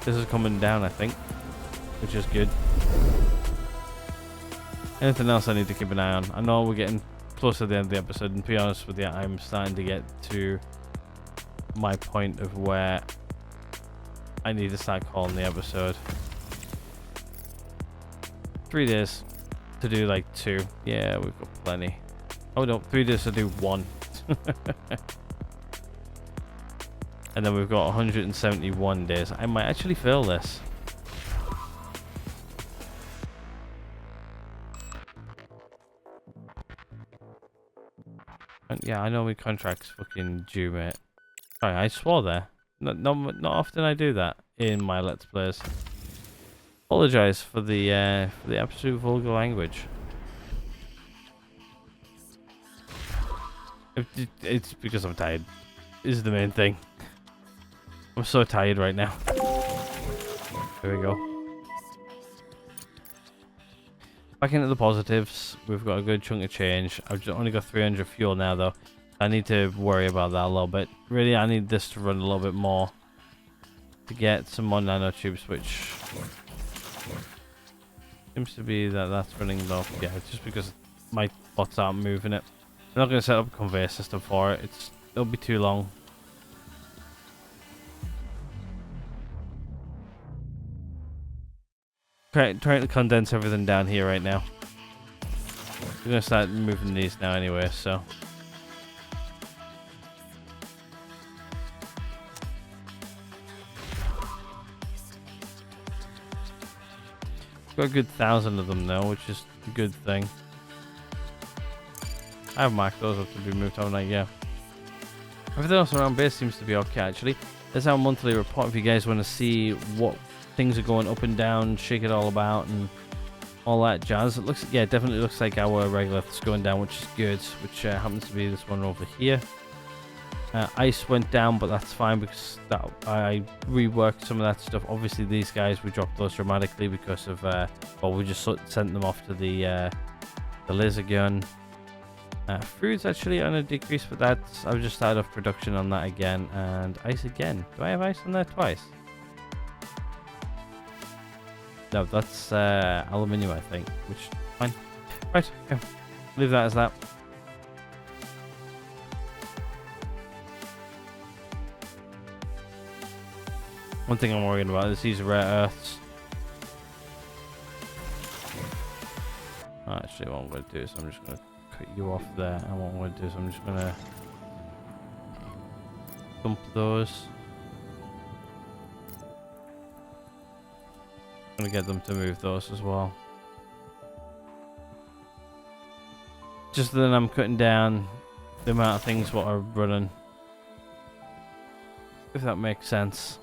This is coming down, I think, which is good. Anything else I need to keep an eye on? I know we're getting close to the end of the episode, and to be honest with you, I'm starting to get to my point of where I need to start calling the episode. 3 days to do like 2. Yeah, we've got plenty. Oh no, 3 days to do 1. And then we've got 171 days. I might actually fail this. And yeah, I know my contract's fucking due, mate. Sorry, I swore there. Not often I do that in my Let's Plays. Apologize for the absolute vulgar language. It's because I'm tired. This is the main thing. I'm so tired right now. There we go. Back into the positives. We've got a good chunk of change. I've just only got 300 fuel now, though. I need to worry about that a little bit. Really, I need this to run a little bit more to get some more nanotubes, which seems to be that that's running low. Yeah, it's just because my bots aren't moving it. I'm not going to set up a conveyor system for it. It'll be too long. Okay, trying to condense everything down here right now. We're going to start moving these now anyway, so. Got a good 1,000 of them now, which is a good thing. I have marked those up to be moved, haven't I? Yeah. Everything else around base seems to be okay, actually. There's our monthly report if you guys want to see what things are going up and down, shake it all about, and all that jazz. It looks, yeah, it definitely looks like our regolith's going down, which is good, which happens to be this one over here. Ice went down, but that's fine because I reworked some of that stuff. Obviously, these guys, we dropped those dramatically because of, well, we just sent them off to the laser gun. Food's actually on a decrease, but that's, I've just started off production on that again, and ice again. Do I have ice on there twice? No, that's aluminium, I think, which is fine. Right, okay. Leave that as that. One thing I'm worrying about is these rare earths. Actually, what I'm going to do is I'm just going to cut you off there, and what I'm going to do is I'm just going to dump those. I'm going to get them to move those as well. Just then I'm cutting down the amount of things what are running. If that makes sense.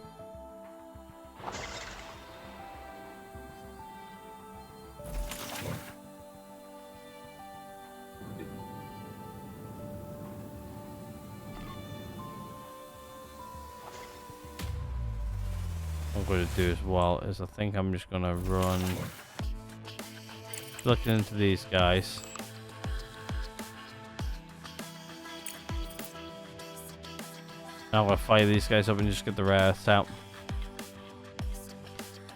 What I'm going to do as well is I think I'm just going to run looking into these guys. Now I'm going to fire these guys up and just get the rare earths out.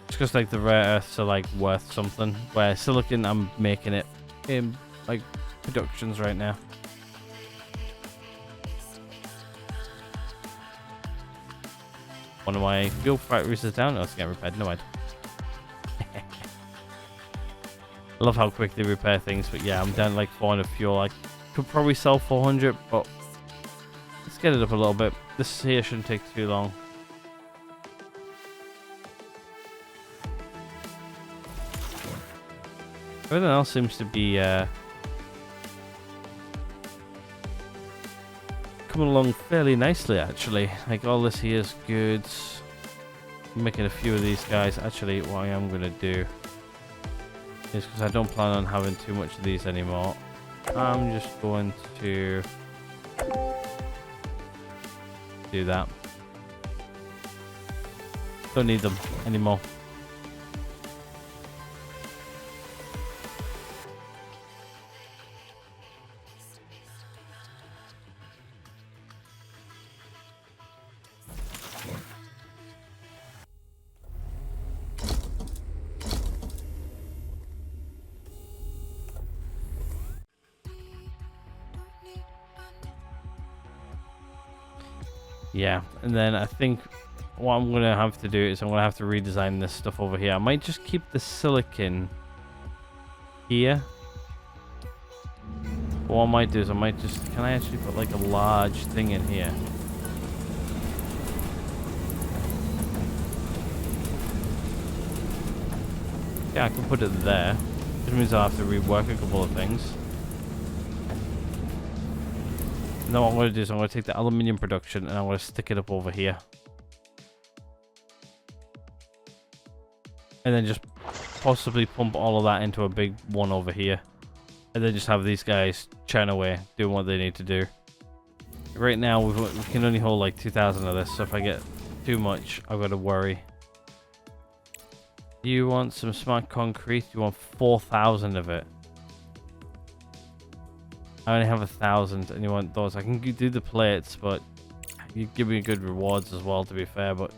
It's just like the rare earths are like worth something, where silicon I'm making it in like productions right now. One of my fuel factories is down. Oh, it's getting repaired. No, I love how quick they repair things, but yeah, I'm down like 400 fuel. I could probably sell 400, but let's get it up a little bit. This here shouldn't take too long. Everything else seems to be coming along fairly nicely, actually. Like all this here is good. I'm making a few of these guys. Actually, what I am going to do is, because I don't plan on having too much of these anymore, I'm just going to do that. Don't need them anymore. Yeah, and then I think what I'm gonna have to do is I'm gonna have to redesign this stuff over here. I might just keep the silicon here. What I might do is I might just, can I actually put like a large thing in here? Yeah, I can put it there. Which means I'll have to rework a couple of things. Now what I'm going to do is I'm going to take the aluminium production and I'm going to stick it up over here. And then just possibly pump all of that into a big one over here. And then just have these guys churn away, doing what they need to do. Right now we can only hold like 2,000 of this, so if I get too much, I've got to worry. You want some smart concrete? You want 4,000 of it? I only have 1,000, and you want those. I can do the plates, but you give me good rewards as well, to be fair. But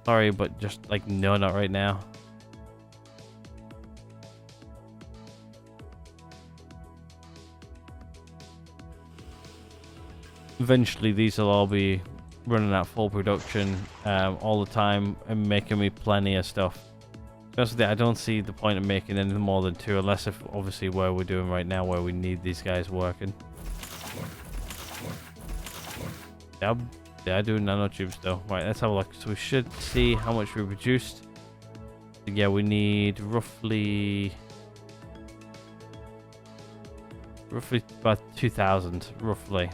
sorry, but just like no, not right now. Eventually, these will all be running at full production all the time and making me plenty of stuff. Honestly, I don't see the point of making any more than 2, unless if obviously where we're doing right now, where we need these guys working. Yeah, I do nanotubes though. Right, let's have a look. So we should see how much we produced. Yeah, we need roughly about 2,000, roughly.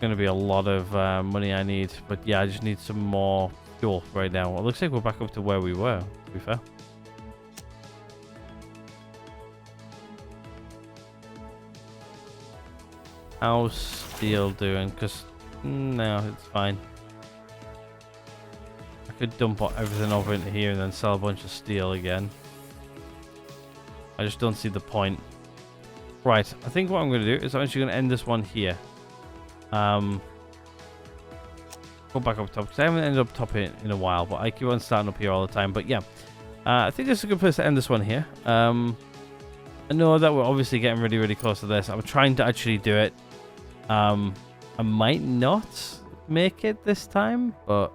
Gonna be a lot of money I need, but yeah, I just need some more fuel right now. Well, it looks like we're back up to where we were, to be fair. How's steel doing? Because no, it's fine. I could dump everything over into here and then sell a bunch of steel again. I just don't see the point. Right, I think what I'm going to do is I'm actually going to end this one here. Go back up top because I haven't ended up top in a while, but I keep on starting up here all the time. But yeah, I think this is a good place to end this one here. I know that we're obviously getting really, really close to this. I'm trying to actually do it. I might not make it this time, but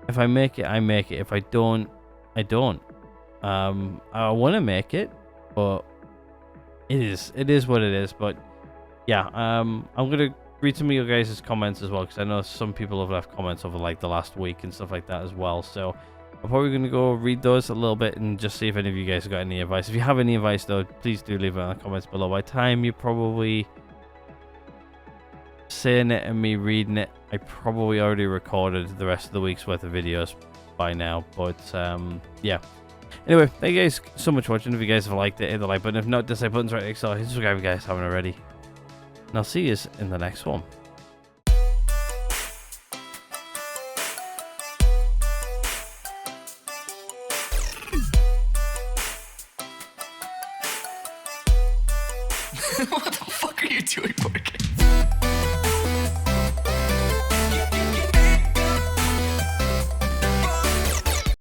if I make it, I make it. If I don't, I don't. I want to make it, but it is what it is. But yeah, I'm gonna read some of your guys' comments as well, because I know some people have left comments over like the last week and stuff like that as well. So I'm probably gonna go read those a little bit and just see if any of you guys have got any advice. If you have any advice though, please do leave it in the comments below. By the time you're probably saying it and me reading it, I probably already recorded the rest of the week's worth of videos by now. But yeah. Anyway, thank you guys so much for watching. If you guys have liked it, hit the like button. If not, dislike button's right next to it. Hit subscribe if you guys haven't already. And I'll see you in the next one. What the fuck are you doing, Morgan?